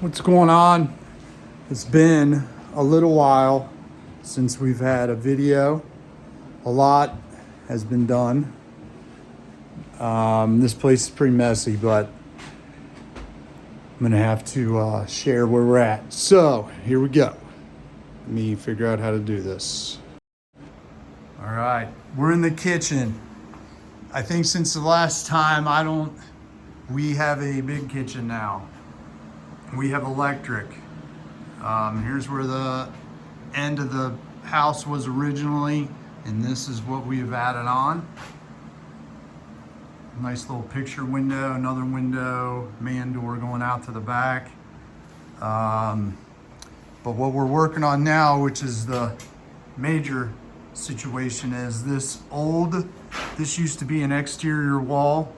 What's going on? It's been a little while since we've had a video. A lot has been done. This place is pretty messy, but I'm gonna have to share where we're at. So here we go. Let me figure out how to do this. All right, we're in the kitchen. I think since the last time, we have a big kitchen now. We have electric. Here's where the end of the house was originally, and this is what we have added on. Nice little picture window, another window, man door going out to the back. But what we're working on now, which is the major situation, is this used to be an exterior wall,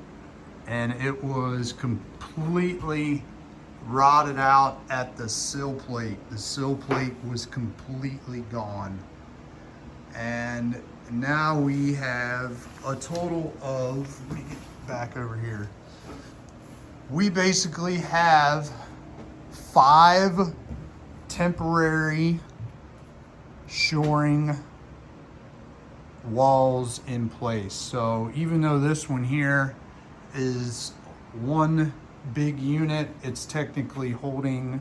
and it was completely rotted out at the sill plate. The sill plate was completely gone. And now we have a total of, let me get back over here. We basically have 5 temporary shoring walls in place. So even though this one here is one big unit, it's technically holding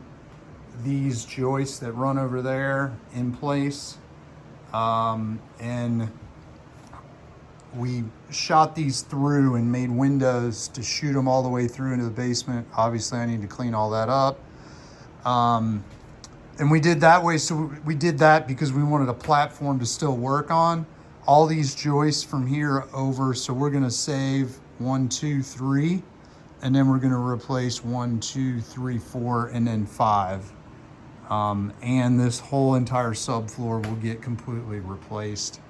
these joists that run over there in place. And we shot these through and made windows to shoot them all the way through into the basement. Obviously I need to clean all that up. And we did that way. So we did that because we wanted a platform to still work on. All these joists from here over. So we're gonna save 1, 2, 3. And then we're gonna replace 1, 2, 3, 4, and then 5. And this whole entire subfloor will get completely replaced.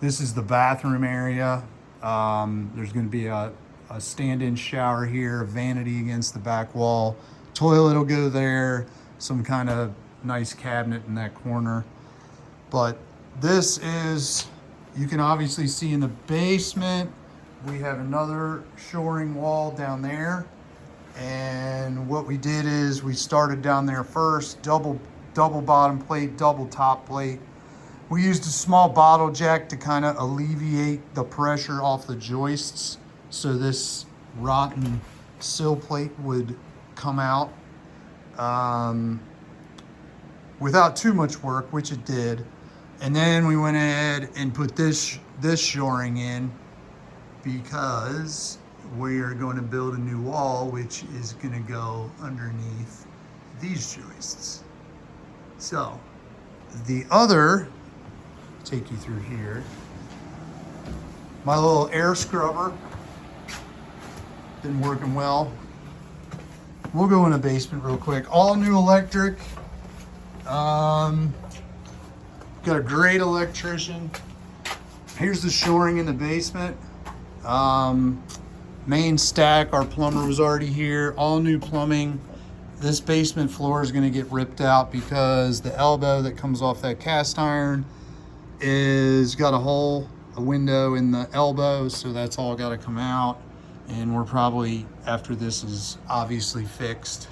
This is the bathroom area. There's gonna be a stand-in shower here, a vanity against the back wall. Toilet will go there, some kind of nice cabinet in that corner. But this is, you can obviously see in the basement, we have another shoring wall down there. And what we did is we started down there first, double bottom plate, double top plate. We used a small bottle jack to kind of alleviate the pressure off the joists so this rotten sill plate would come out without too much work, which it did. And then we went ahead and put this shoring in, because we are going to build a new wall, which is going to go underneath these joists. So the other, take you through here, my little air scrubber, been working well. We'll go in the basement real quick. All new electric. Got a great electrician. Here's the shoring in the basement. Main stack, our plumber was already here. All new plumbing. This basement floor is going to get ripped out because the elbow that comes off that cast iron is got a hole, a window in the elbow, so that's all got to come out. And we're probably, after this is obviously fixed,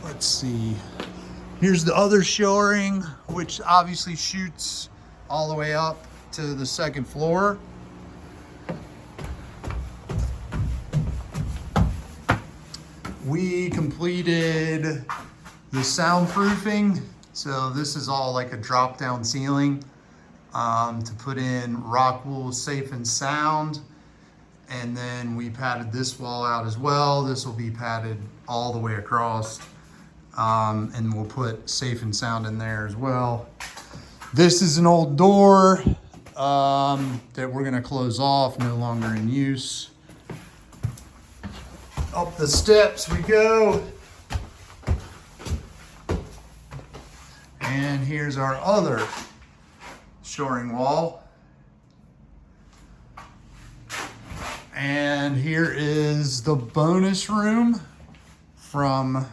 let's see, here's the other shoring, which obviously shoots all the way up to the second floor. We completed the soundproofing. So this is all like a drop down ceiling to put in rock wool safe and sound. And then we padded this wall out as well. This will be padded all the way across. And we'll put safe and sound in there as well. This is an old door that we're gonna close off, no longer in use. Up the steps we go. And here's our other shoring wall. And here is the bonus room from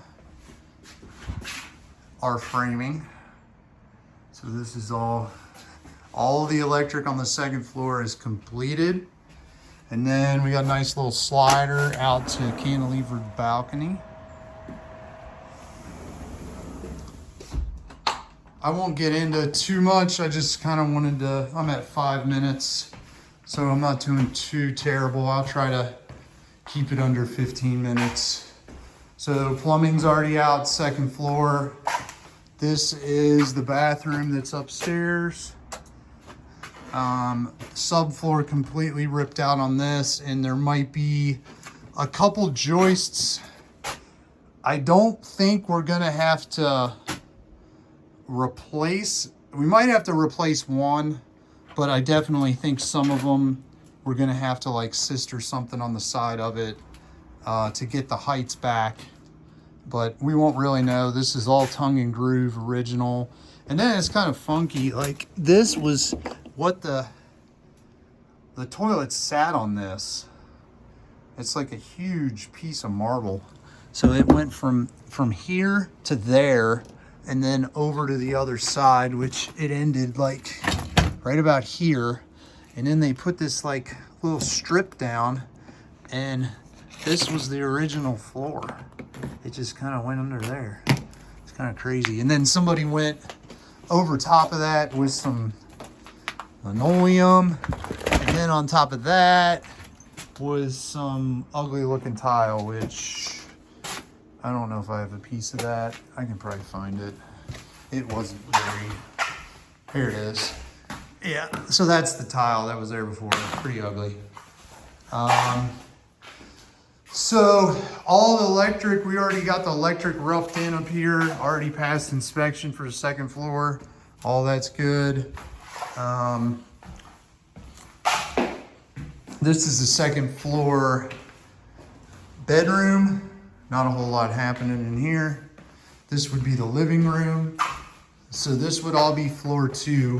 our framing. So this is all the electric on the second floor is completed. And then we got a nice little slider out to cantilevered balcony. I won't get into too much. I just kind of wanted to, I'm at 5 minutes, so I'm not doing too terrible. I'll try to keep it under 15 minutes. So plumbing's already out, second floor. This is the bathroom that's upstairs. Subfloor completely ripped out on this, and there might be a couple joists. I don't think we're gonna have to replace, we might have to replace one, but I definitely think some of them we're gonna have to like sister something on the side of it to get the heights back, but we won't really know. This is all tongue and groove original. And then it's kind of funky, like this was what the toilet sat on this. It's like a huge piece of marble. So it went from here to there, and then over to the other side, which it ended like right about here. And then they put this like little strip down, and this was the original floor. It just kind of went under there. It's kind of crazy. And then somebody went over top of that with some linoleum. And then on top of that was some ugly looking tile, which I don't know if I have a piece of that. I can probably find it. It wasn't very, here it is. Yeah, so that's the tile that was there before. Pretty ugly. So all the electric, we already got the electric roughed in up here, already passed inspection for the second floor. All that's good. This is the second floor bedroom. Not a whole lot happening in here. This would be the living room. So this would all be floor 2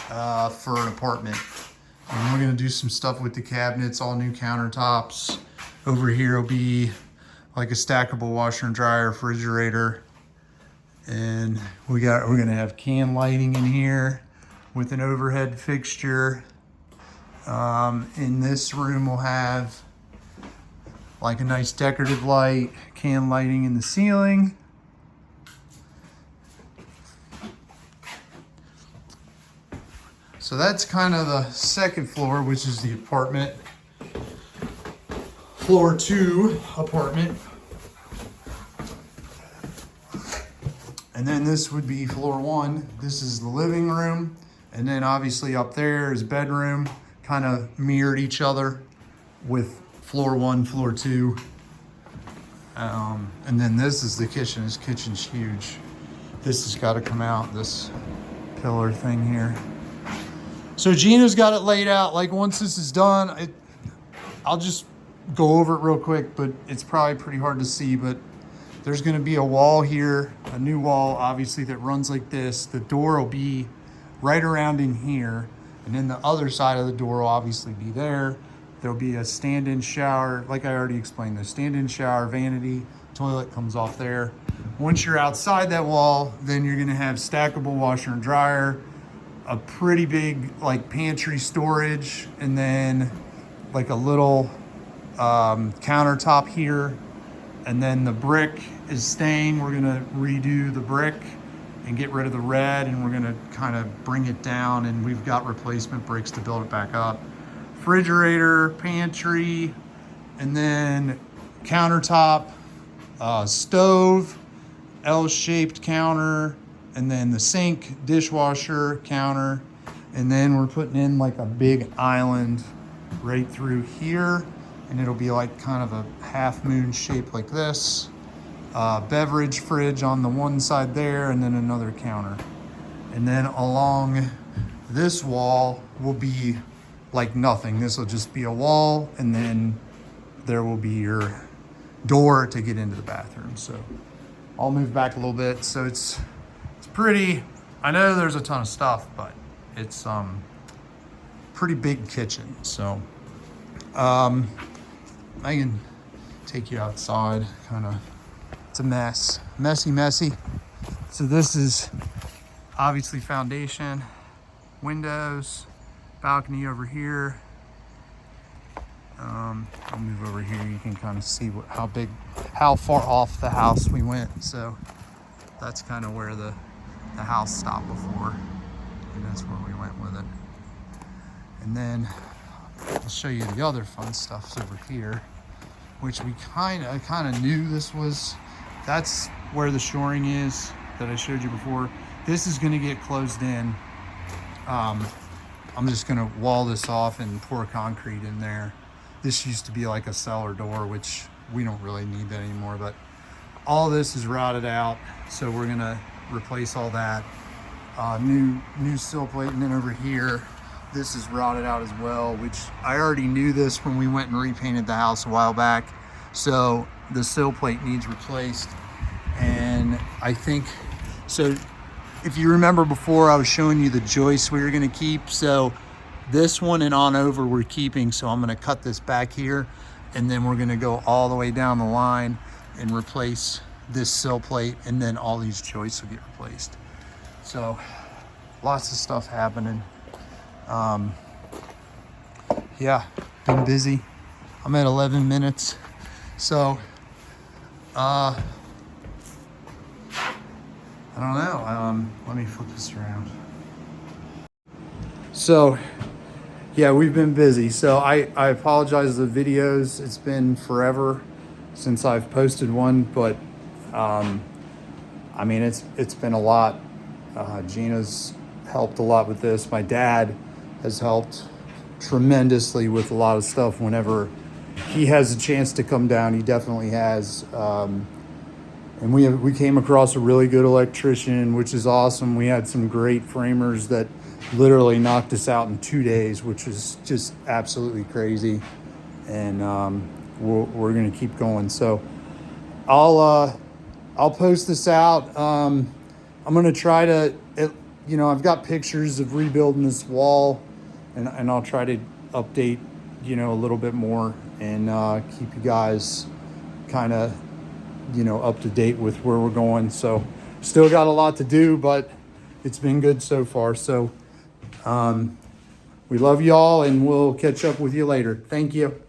for an apartment. And we're gonna do some stuff with the cabinets, all new countertops. Over here will be like a stackable washer and dryer, refrigerator. And we're gonna have can lighting in here with an overhead fixture. In this room we'll have like a nice decorative light, can lighting in the ceiling. So that's kind of the second floor, which is the apartment. Floor 2 apartment. And then this would be floor 1. This is the living room. And then obviously up there is bedroom, kind of mirrored each other with floor 1, floor 2. And then this is the kitchen. This kitchen's huge. This has got to come out, this pillar thing here. So Gina's got it laid out. Like once this is done, I'll just go over it real quick, but it's probably pretty hard to see. But there's going to be a wall here, a new wall, obviously, that runs like this. The door will be right around in here. And then the other side of the door will obviously be there. There'll be a stand-in shower. Like I already explained, the stand-in shower, vanity, toilet comes off there. Once you're outside that wall, then you're going to have stackable washer and dryer, a pretty big like pantry storage, and then like a little countertop here. And then the brick is staying. We're gonna redo the brick and get rid of the red, and we're gonna kind of bring it down, and we've got replacement bricks to build it back up. Refrigerator, pantry, and then countertop, stove, L-shaped counter, and then the sink, dishwasher, counter. And then we're putting in like a big island right through here, and it'll be like kind of a half moon shape like this. Beverage fridge on the one side there, and then another counter. And then along this wall will be like nothing. This will just be a wall, and then there will be your door to get into the bathroom. So I'll move back a little bit. So it's pretty, I know there's a ton of stuff, but it's pretty big kitchen. So I can take you outside, kind of, it's a mess, messy. So this is obviously foundation, windows, balcony over here. I'll move over here. You can kind of see how far off the house we went. So that's kind of where the house stopped before, and that's where we went with it. And then I'll show you the other fun stuff's over here, which we kind of knew this was. That's where the shoring is that I showed you before. This is going to get closed in. I'm just going to wall this off and pour concrete in there. This used to be like a cellar door, which we don't really need that anymore, but all this is rotted out. So we're going to replace all that. New sill plate. And then over here, this is rotted out as well, which I already knew this when we went and repainted the house a while back. So the sill plate needs replaced. And I think, so if you remember before, I was showing you the joists we were gonna keep. So this one and on over we're keeping. So I'm gonna cut this back here, and then we're gonna go all the way down the line and replace this sill plate, and then all these joists will get replaced. So lots of stuff happening. Yeah, been busy. I'm at 11 minutes. So, I don't know. Let me flip this around. So, yeah, we've been busy. So I apologize for the videos. It's been forever since I've posted one, but I mean, it's been a lot. Gina's helped a lot with this. My dad has helped tremendously with a lot of stuff whenever he has a chance to come down. He definitely has. And we came across a really good electrician, which is awesome. We had some great framers that literally knocked us out in 2 days, which was just absolutely crazy. And we're gonna keep going. So I'll post this out. I'm gonna try to, I've got pictures of rebuilding this wall, and I'll try to update, a little bit more, and keep you guys kind of, up to date with where we're going. So still got a lot to do, but it's been good so far. So we love y'all, and we'll catch up with you later. Thank you.